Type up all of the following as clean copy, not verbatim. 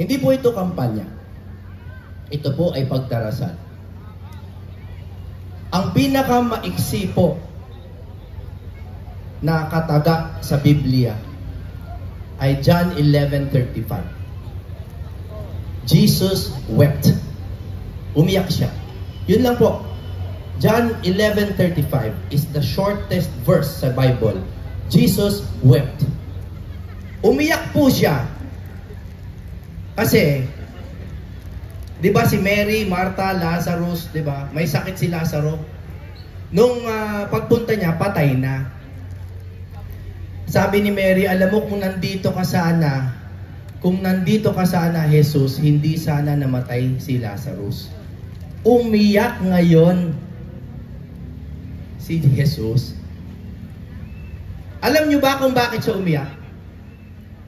Hindi po ito kampanya. Ito po ay pagdarasal. Ang pinakamaiksi po na kataga sa Biblia ay John 11:35. Jesus wept. Umiyak siya. Yun lang po. John 11:35 is the shortest verse sa Bible. Jesus wept. Umiyak po siya. Kasi, di ba si Mary, Martha, Lazarus, di ba? May sakit si Lazaro. Nung pagpunta niya, patay na. Sabi ni Mary, alam mo kung nandito ka sana, Jesus, hindi sana namatay si Lazarus. Umiyak ngayon si Jesus. Alam niyo ba kung bakit siya umiyak?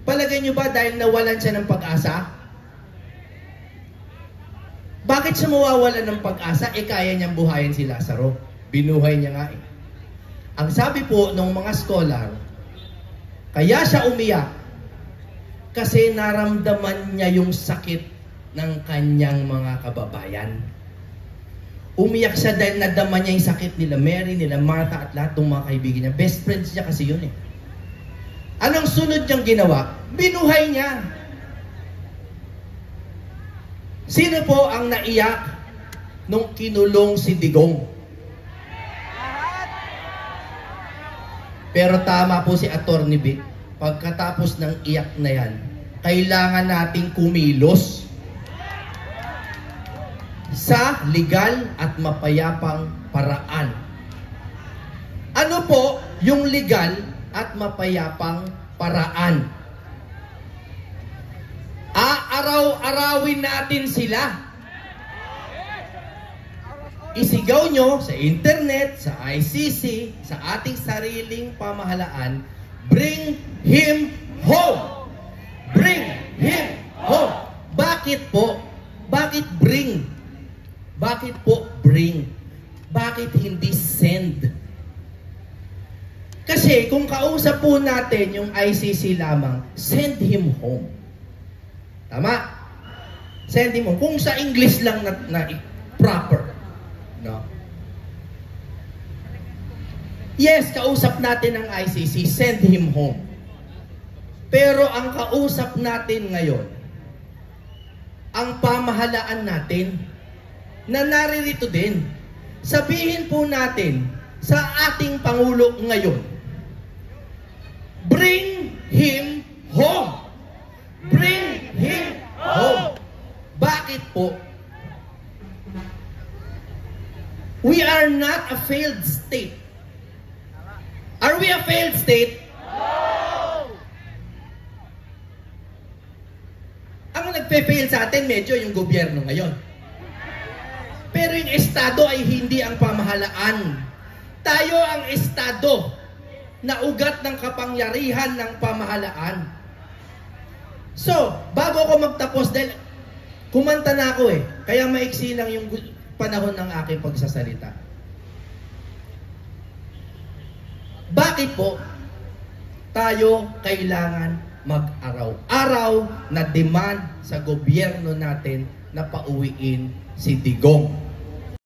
Palagay niyo ba dahil nawalan siya ng pag-asa? Bakit siya mawawalan ng pag-asa? Kaya niyang buhayin si Lazaro. Binuhay niya nga eh. Ang sabi po ng mga scholar, kaya siya umiyak kasi naramdaman niya yung sakit ng kanyang mga kababayan. Umiyak siya dahil nadama niya yung sakit nila Mary, nila Martha at lahat ng mga kaibigan niya. Best friends niya kasi yun eh. Anong sunod niyang ginawa? Binuhay niya. Sino po ang naiyak nung kinulong si Digong? Pero tama po si Attorney Vic. Pagkatapos ng iyak na yan, kailangan nating kumilos sa legal at mapayapang paraan. Ano po yung legal at mapayapang paraan? Aaraw-arawin natin sila. Isigaw nyo sa internet, sa ICC, sa ating sariling pamahalaan, bring him home! Bring him home! Bakit po? Bakit bring? Bakit po bring? Bakit hindi send? Kasi kung kausap po natin yung ICC lamang, send him home. Tama? Send him home. Kung sa English lang na proper. No? Yes, kausap natin ang ICC, send him home. Pero ang kausap natin ngayon, ang pamahalaan natin, na naririto din. Sabihin po natin sa ating Pangulo ngayon, bring him home! Bring him home! Bakit po? We are not a failed state. Are we a failed state? No! Ang nagpe-fail sa atin medyo yung gobyerno ngayon. Pero yung estado ay hindi ang pamahalaan. Tayo ang estado na ugat ng kapangyarihan ng pamahalaan. So, bago ako magtapos, dahil kumanta na ako eh, kaya maiksi lang yung panahon ng aking pagsasalita. Bakit po tayo kailangan mag-araw-araw na demand sa gobyerno natin na pauwiin si Digong?